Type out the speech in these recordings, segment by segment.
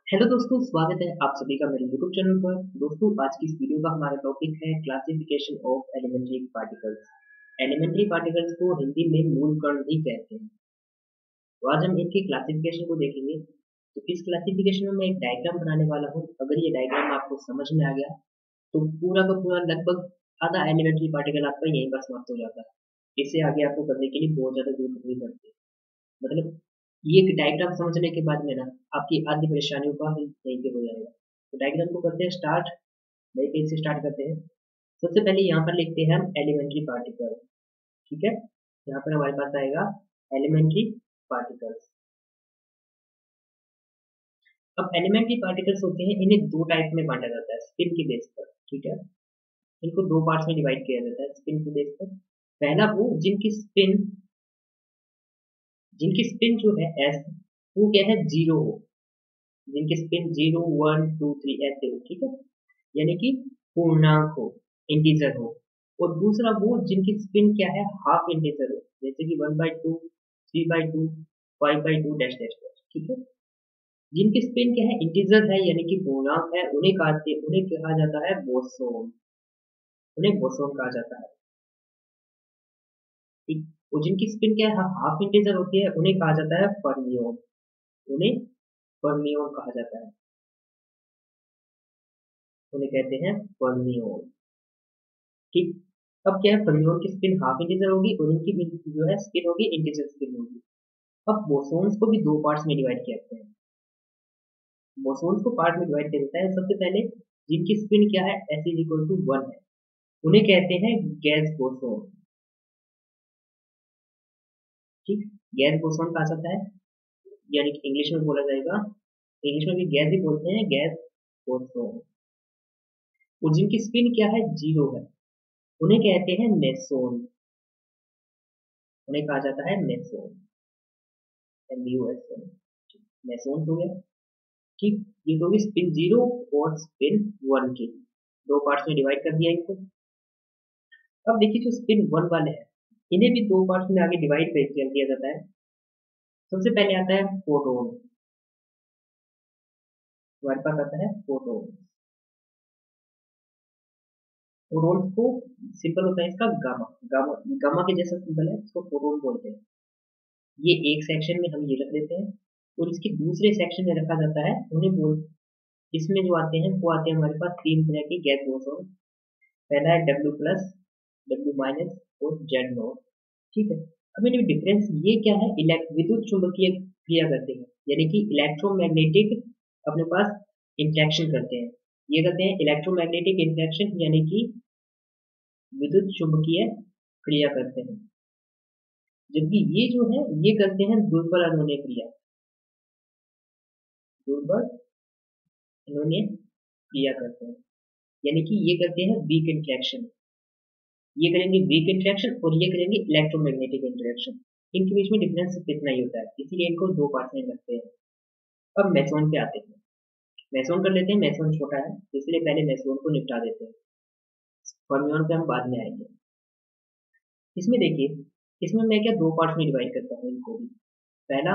Hello दोस्तों, स्वागत है आप सभी का मेरे यूट्यूब चैनल पर। दोस्तों, आज की इस वीडियो का हमारा टॉपिक है classification of elementary particles. Elementary particles को हिंदी में मूल कण भी कहते हैं। तो आज हम इनकी क्लासिफिकेशन को देखेंगे। तो इस क्लासिफिकेशन में मैं एक डायग्राम बनाने वाला हूँ। अगर ये डायग्राम आपको समझ में आ गया तो पूरा का पूरा लगभग आधा एलिमेंट्री पार्टिकल आपका यहीं पर समाप्त हो जाता है। इससे आगे आपको करने के लिए बहुत ज़्यादा जरूरत नहीं पड़ती। मतलब ये डायग्राम समझने के बाद में ना आपकी आधी परेशानियों का हल यहीं पे हो जाएगा। तो डायग्राम को करते हैं स्टार्ट। नए पेज से स्टार्ट करते हैं। सबसे पहले यहाँ पर लिखते हैं हम एलिमेंट्री पार्टिकल। ठीक है, यहाँ पर हमारे पास आएगा एलिमेंट्री पार्टिकल्स। अब एलिमेंट्री पार्टिकल्स होते हैं, इन्हें दो टाइप में बांटा जाता है स्पिन के बेस पर। ठीक है, इनको दो पार्ट्स में डिवाइड किया जाता है स्पिन के बेस पर। पहला वो जिनकी स्पिन जो है एस, वो क्या है, जीरो हो। जिनकी स्पिन 0 1 2 3 ऐसे हो। ठीक है, यानी कि पूर्णांक हो, इंटीजर हो। और दूसरा वो जिनकी स्पिन क्या है, हाफ इंटीजर हो, जैसे कि 1/2 3/2 5/2 डैश डैश डैश। ठीक है, जिनकी स्पिन क्या है, इंटीजर है यानी कि पूर्णांक है, उन्हें कहा जाता है बोसोन। उन्हें बोसोन कहा जाता है। ठीक, और जिनकी स्पिन क्या है, हाफ इंटीजर होती है, उन्हें कहा जाता है फर्मियोन। उन्हें फर्मियोन कहा जाता है। उन्हें कहते हैं फर्मियोन। ठीक, अब क्या है, फर्मियोन की स्पिन हाफ इंटीजर होगी और उनकी जो है स्पिन होगी इंटीजर स्पिन होगी। अब बोसोन्स को भी दो पार्ट्स में डिवाइड किया जाता है। बोसोन्स को पार्ट में डिवाइड किया जाता है। सबसे पहले जिनकी स्पिन क्या है, S=1 है, उन्हें कहते हैं गैस बोसोन। ठीक, गैस बोसोन कहा जाता है, यानी कि इंग्लिश में बोला जाएगा, इंग्लिश में भी गैस ही बोलते हैं, गैस बोसोन। और जिनकी स्पिन क्या है, जीरो है, उन्हें कहते हैं मेसोन। उन्हें कहा जाता है मेसोन, MUSON। मेसोन हो गया। ठीक, ये तो होगी स्पिन जीरो और स्पिन वन की। दो पार्ट्स में डिवाइड कर दिया इनको। अब देखिए जो स्पिन वन वाले हैं, इन्हें भी दो पार्ट्स में आगे डिवाइड कर दिया जाता है। सबसे पहले आता है फोटोन। हमारे पास आता है फोटोन। फोटोन को सिंपल होता है इसका गामा। गामा गामा के जैसा सिंपल है, इसको फोटोन बोलते हैं। ये एक सेक्शन में हम ये रख देते हैं और इसके दूसरे सेक्शन में रखा जाता है, उन्हें बोल, इसमें जो आते हैं वो आते हैं हमारे पास तीन तरह के गैस बोसोन। पहला है W+, W- और Z0। ठीक है, अब इनमें डिफरेंस ये क्या है, विद्युत चुंबकीय क्रिया करते हैं, यानी कि इलेक्ट्रोमैग्नेटिक अपने पास इंटरेक्शन करते हैं। ये करते हैं इलेक्ट्रोमैग्नेटिक इंटरेक्शन, यानी कि विद्युत चुंबकीय क्रिया करते हैं। जबकि ये जो है ये करते हैं दुर्बल अनोनीय क्रिया। दुर्बल अनोनीय क्रिया करते हैं, यानी कि ये करते हैं वीक इंटरेक्शन। ये करेंगे वीक इंटरेक्शन और ये करेंगे इलेक्ट्रोमैग्नेटिक इंटरेक्शन। इनके बीच में डिफरेंस सिर्फ इतना ही होता है, इसीलिए इनको दो पार्ट में रखते हैं। अब मेसोन पे आते हैं। मेसोन कर लेते हैं, मेसोन छोटा है इसलिए पहले मेसोन को निपटा देते हैं। फर्मियोन पे हम बाद में आएंगे। इसमें देखिए, इसमें मैं क्या दो पार्ट्स में डिवाइड करता हूँ इनको भी। पहला,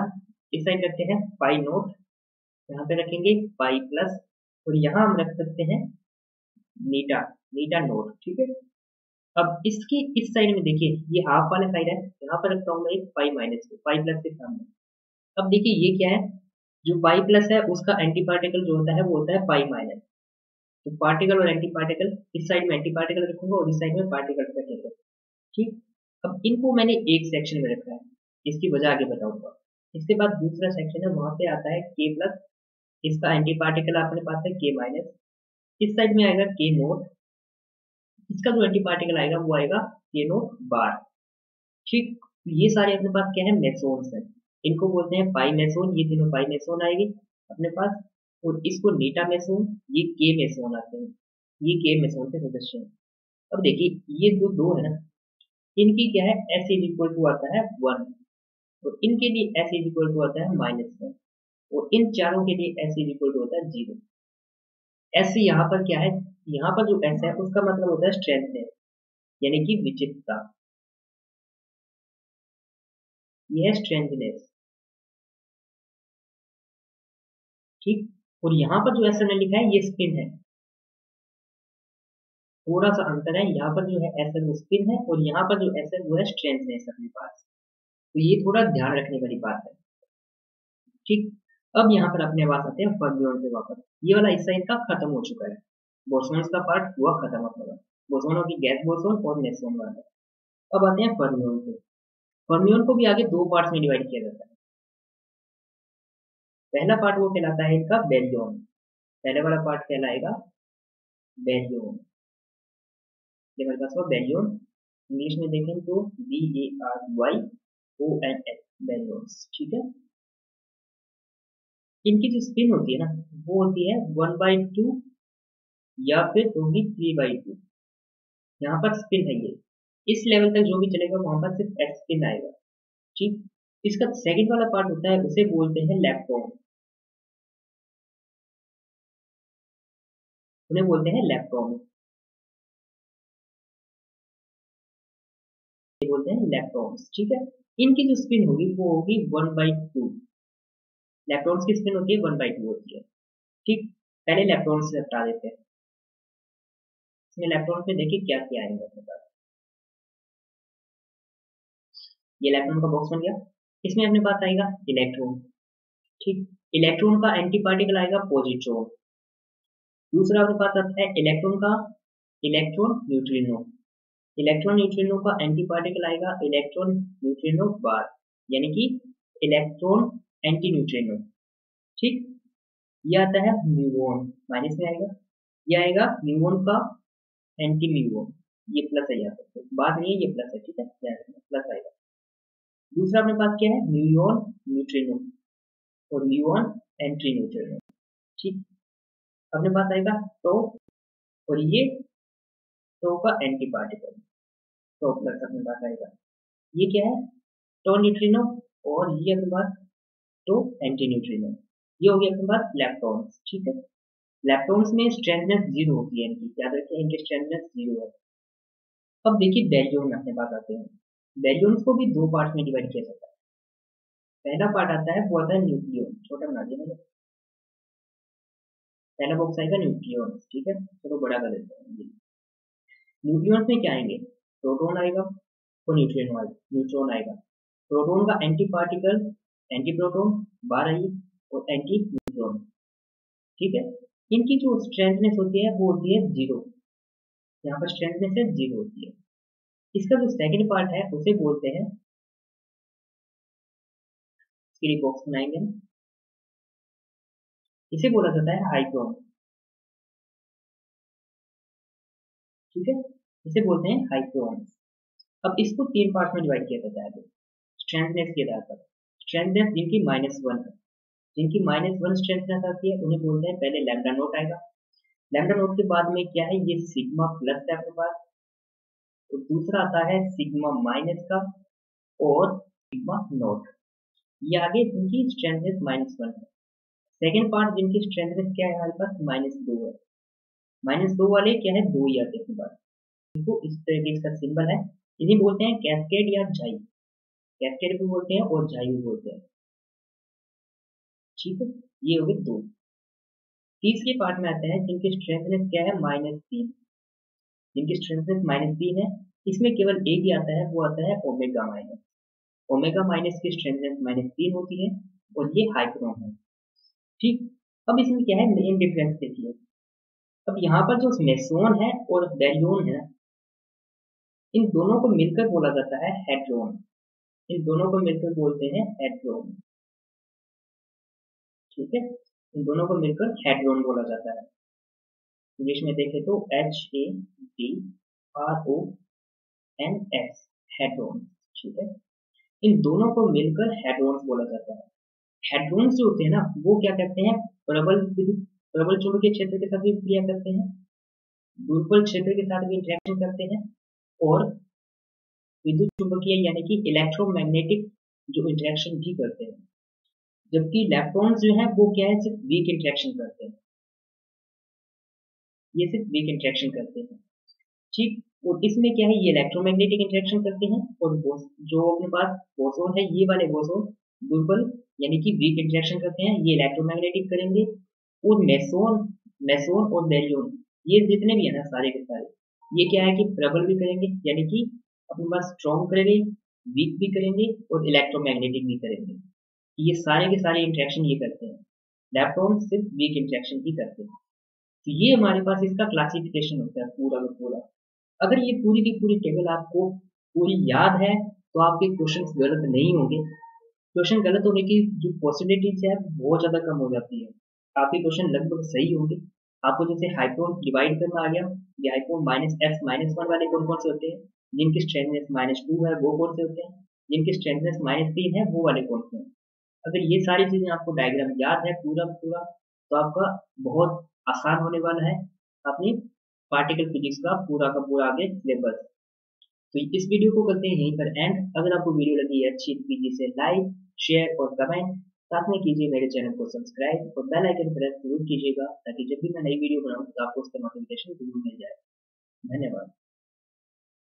इस साइड रखते हैं पाई नोट, यहाँ पे रखेंगे पाई प्लस, और यहाँ हम रख सकते हैं नीटा, नीटा नोट। ठीक है, अब इसकी इस साइड में देखिए, ये हाफ वाला साइड है, यहाँ पर रखता हूँ मैं एक पाई माइनस को पाई प्लस के सामने। अब देखिए ये क्या है, जो पाई प्लस है उसका एंटी पार्टिकल जो होता है वो होता है पाई माइनस। तो पार्टिकल और एंटी पार्टिकल, इस साइड में एंटी पार्टिकल रखूंगा और इस साइड में पार्टिकल रखेंगे। ठीक, अब इनको मैंने एक सेक्शन में रखा है, इसकी वजह आगे बताऊंगा। इसके बाद दूसरा सेक्शन है, वहां पे आता है के प्लस, इसका एंटी पार्टिकल अपने पास है के माइनस। इस साइड में आएगा के नोट, इसका जो एंटी पार्टिकल आएगा वो आएगा के नोट बार। ठीक, ये सारे अपने पास क्या है, मेसोन्स हैं। इनको बोलते हैं पाई मेसोन, ये तीनों पाई मेसोन आएगी अपने पास। और इसको नीटा मेसोन, ये के मेसोन आते हैं, ये के मेसोन के सदस्य हैं। अब देखिए ये जो दो है ना, इनकी क्या है, S=2 आता है 1, और इनके लिए S=2 आता है -1, और इन चारों के लिए S=2 होता है 0। S यहाँ पर क्या है, यहाँ पर जो S है उसका मतलब होता है स्ट्रेंथ, यानी कि विचित्रता। ये है स्ट्रेंथनेस। ठीक, और यहाँ पर जो एस लिखा है ये स्पिन है, थोड़ा सा अंतर है। यहाँ पर जो है एस वो स्पिन है और यहाँ पर जो एस वो है स्ट्रेंथनेस अपने पास। तो ये थोड़ा ध्यान रखने वाली बात है, ठीक। अब यहाँ पर अपने पास आते हैं फर्मियोन पे वापस। ये वाला हिस्सा इनका खत्म हो चुका है, बोसोन्स का पार्ट हुआ खत्म अपने पास, बोसोनों की गैस बोसोन और मेसोन वाला। अब आते हैं फर्मियोन पे। फर्मियोन को भी आगे दो पार्ट्स में डिवाइड किया जाता है। पहला पार्ट वो कहलाता है इनका बेरियन, पहले वाला पार्ट कहलाएगा बेरियन। ये हमारे पास हुआ बेरियन, इंग्लिश में देखें तो BARYONS, बेरियंस, ठीक है। इनकी जो स्पिन होती है ना वो होती है 1/2 या फिर होगी 3/2। यहाँ पर स्पिन है, ये इस लेवल तक जो भी चलेगा वहां पर सिर्फ एक्स स्पिन आएगा, ठीक। इसका सेकंड वाला पार्ट होता है उसे बोलते हैं लेप्टॉन, उन्हें बोलते हैं लेप्टॉन, ये बोलते हैं लेप्टॉन्स, ठीक है। इनकी जो स्पिन होगी वो होगी 1/2। लेप्टॉन्स की स्पिन होती है 1/2 होती है, ठीक। पहले लेप्टॉन्स से हटा देते हैं। इसमें इलेक्ट्रॉन में देखिए क्या क्या आएंगे अपने पास। ये इलेक्ट्रॉन का बॉक्स बन गया, इसमें अपने पास आएगा इलेक्ट्रॉन, ठीक। इलेक्ट्रॉन का एंटी पार्टिकल आएगा पॉजिट्रॉन। दूसरा अपने पास आता है इलेक्ट्रॉन का इलेक्ट्रॉन न्यूट्रिनो। इलेक्ट्रॉन न्यूट्रिनो का एंटी पार्टिकल आएगा इलेक्ट्रॉन न्यूट्रिनो बार, यानी कि इलेक्ट्रॉन एंटी न्यूट्रिनो, ठीक। ये आता है म्यूऑन, माइनस में आएगा। ये आएगा म्यूऑन का एंटी म्यूऑन, ये प्लस है यहाँ पर, बात नहीं है, ये प्लस है, ठीक है, प्लस आएगा। दूसरा अपने पास क्या है म्यूऑन न्यूट्रिनो और म्यूऑन एंटी न्यूट्रिनो, ठीक। अपने पास आएगा टो और ये टो का एंटी पार्टिकल, टो प्लस अपने पास आएगा। ये क्या है टो न्यूट्रिनो और ये अपने पास टो एंटी न्यूट्रिनो। ये हो गया अपने पास लेप्टॉन्स, ठीक है। लेप्टॉन्स में स्ट्रेंथनेस 0 होती है इनकी, याद रखिए इनकी स्ट्रेंथनेस 0 है। अब देखिए बैरियन अपने पास आते हैं। बैरियंस को भी दो पार्ट्स में डिवाइड किया जाता है। पहला पार्ट आता है वो आता है न्यूक्लियन, छोटा बना दिया मैंने, पहला बॉक्स आएगा न्यूक्लियन, ठीक है। चलो बड़ा कर देते हैं। न्यूक्लियन में क्या आएंगे, प्रोटॉन आएगा और न्यूट्रॉन आएगा। प्रोटॉन का एंटी पार्टिकल एंटी प्रोटॉन बार आई और एंटी न्यूट्रॉन, ठीक है। इनकी जो स्ट्रेंथनेस होती है वो होती है 0, यहाँ पर स्ट्रेंथनेस है 0 होती है। इसका जो सेकंड पार्ट है उसे बोलते हैं, इसके लिए बॉक्स बनाएंगे, इसे बोला जाता है हाइड्रोन, ठीक है, इसे बोलते हैं हाइड्रोन। अब इसको तीन पार्ट में डिवाइड किया जाता है स्ट्रेंथनेस के आधार पर। स्ट्रेंथनेस जिनकी -1 है, जिनकी -1 स्ट्रेंथनेस आती है उन्हें बोलते हैं, पहले लैम्डा नोट आएगा, लैम्डा नोट के बाद में क्या है ये सिग्मा प्लस है अपने पास, तो दूसरा आता है सिग्मा माइनस का और सिग्मा नोट। ये आगे जिनकी स्ट्रेंथनेस -1 है। सेकेंड पार्ट जिनकी स्ट्रेंथनेस क्या है हमारे पास -2 है। -2 वाले क्या है 2 ही आते हैं अपने पास, इनको इस तरह के इसका सिंबल है, इन्हें बोलते हैं कैस्केड या झाई, कैस्केड भी बोलते हैं और झाई भी बोलते हैं, ठीक है। ये हो गए 2। तीसरे पार्ट में आते हैं जिनकी स्ट्रेंथनेस क्या है -3, जिनकी स्ट्रेंथनेस -3 है, इसमें केवल एक ही आता है, वो आता है ओमेगा माइनस। ओमेगा माइनस की स्ट्रेंथनेस -3 होती है और ये हाइड्रोन है, ठीक। अब इसमें क्या है मेन डिफरेंस देखिए, अब यहाँ पर जो मेसोन है और बैरियन है इन दोनों को मिलकर बोला जाता है हेड्रोन, इन दोनों को मिलकर बोलते हैं हेड्रोन, ठीक है। इन दोनों को मिलकर हेड्रोन बोला जाता है। इंग्लिश में देखें तो HADRONS, हेड्रोन, ठीक है। इन दोनों को मिलकर हेड्रोन्स बोला जाता है। हेड्रोन्स जो होते हैं ना वो क्या करते हैं, प्रबल चुंबकीय क्षेत्र के साथ भी क्रिया करते हैं, दुर्बल क्षेत्र के साथ भी इंटरेक्शन करते हैं और विद्युत चुंबकीय यानी कि इलेक्ट्रोमैग्नेटिक जो इंटरेक्शन भी करते हैं। जबकि इलेक्ट्रॉन्स जो है वो क्या है सिर्फ वीक इंटरेक्शन करते हैं, ये सिर्फ वीक इंटरेक्शन करते हैं, ठीक। और इसमें क्या है ये इलेक्ट्रोमैग्नेटिक इंटरेक्शन करते हैं और जो अपने पास बोसोन है ये वाले बोसोन दुर्बल यानी कि वीक इंटरेक्शन करते हैं, ये इलेक्ट्रोमैग्नेटिक करेंगे और मेसोन और बेरियम, ये जितने भी है ना सारे के सारे, ये क्या है कि प्रबल भी करेंगे, यानी कि अपने पास स्ट्रॉन्ग करेंगे, वीक भी करेंगे और इलेक्ट्रोमैग्नेटिक भी करेंगे। ये सारे के सारे इंटरेक्शन ये करते हैं। लेप्टॉन सिर्फ वीक इंटरेक्शन ही करते हैं। तो ये हमारे पास इसका क्लासिफिकेशन होता है पूरा का पूरा। अगर ये पूरी की पूरी टेबल आपको पूरी याद है तो आपके क्वेश्चंस गलत नहीं होंगे। क्वेश्चन गलत होने की जो पॉसिबिलिटीज है बहुत ज़्यादा कम हो जाती है। आपके क्वेश्चन लगभग सही होंगे। आपको जैसे हाइपोन डिवाइड करना आ गया, ये हाइपोन माइनस एक्स माइनस वन वाले कौन कौन से होते हैं, जिनकी स्ट्रेंथनेस माइनस टू है वो कौन से होते हैं, जिनकी स्ट्रेंथनेस माइनस तीन है वो वाले कौन से हैं। अगर ये सारी चीज़ें आपको डायग्राम याद है पूरा पूरा, तो आपका बहुत आसान होने वाला है अपनी पार्टिकल फिजिक्स का पूरा आगे सिलेबस। तो इस वीडियो को करते हैं यहीं पर एंड। अगर आपको वीडियो लगी है अच्छी तो कीजिए इसे लाइक शेयर और कमेंट, साथ में कीजिए मेरे चैनल को सब्सक्राइब और बेल आइकन प्रेस जरूर कीजिएगा, ताकि जब भी मैं नई वीडियो बनाऊं तो आपको उसका नोटिफिकेशन जरूर मिल जाए। धन्यवाद।